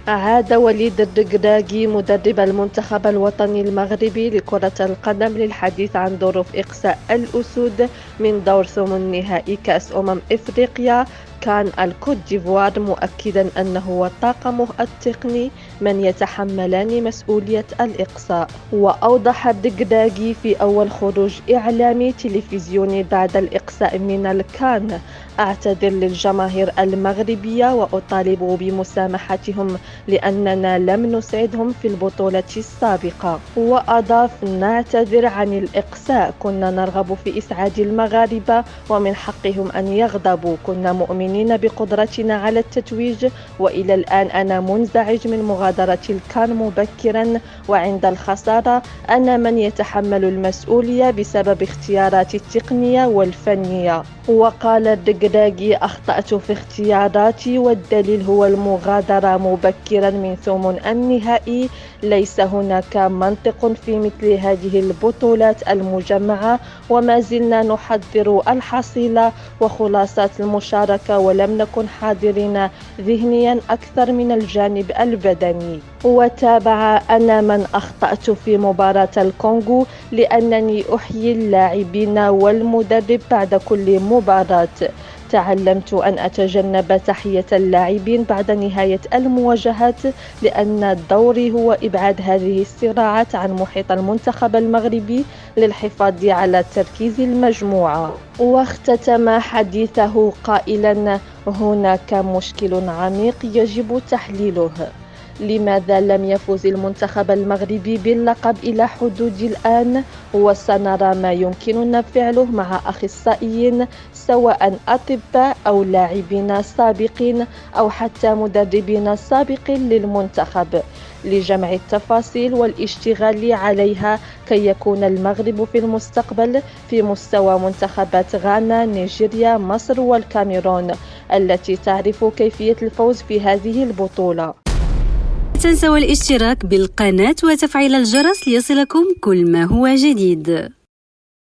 عاد وليد الركراكي مدرب المنتخب الوطني المغربي لكرة القدم للحديث عن ظروف إقصاء الأسود من دور ثمن نهائي كأس إفريقيا كان الكوت ديفوار، مؤكدا أنه وطاقمه التقني من يتحملان مسؤولية الإقصاء. وأوضح الركراكي في أول خروج إعلامي تلفزيوني بعد الإقصاء من الكان: أعتذر للجماهير المغربية وأطالب بمسامحتهم لأننا لم نسعدهم في البطولة السابقة. وأضاف: نعتذر عن الإقصاء، كنا نرغب في إسعاد المغاربة ومن حقهم أن يغضبوا، كنا مؤمنين بقدرتنا على التتويج، وإلى الآن أنا منزعج من مغادرة الكان مبكرا، وعند الخسارة أنا من يتحمل المسؤولية بسبب اختياراتي التقنية والفنية. وقال الركراكي: أخطأت في اختياراتي والدليل هو المغادرة مبكرا من ثمن النهائي. ليس هناك منطق في مثل هذه البطولات المجمعة، وما زلنا نحضر الحصيلة وخلاصات المشاركة، ولم نكن حاضرين ذهنيا أكثر من الجانب البدني. وتابع: أنا من أخطأت في مباراة الكونغو لأنني أحيي اللاعبين والمدرب بعد كل مباراة. تعلمت أن أتجنب تحية اللاعبين بعد نهاية المواجهات، لأن دوري هو إبعاد هذه الصراعات عن محيط المنتخب المغربي للحفاظ على تركيز المجموعة. واختتم حديثه قائلا: هناك مشكل عميق يجب تحليله. لماذا لم يفوز المنتخب المغربي باللقب إلى حدود الآن؟ وسنرى ما يمكننا فعله مع أخصائيين، سواء أطباء أو لاعبين سابقين أو حتى مدربين سابقين للمنتخب، لجمع التفاصيل والاشتغال عليها كي يكون المغرب في المستقبل في مستوى منتخبات غانا، نيجيريا، مصر والكاميرون التي تعرف كيفية الفوز في هذه البطولة. لا تنسوا الاشتراك بالقناة وتفعيل الجرس ليصلكم كل ما هو جديد.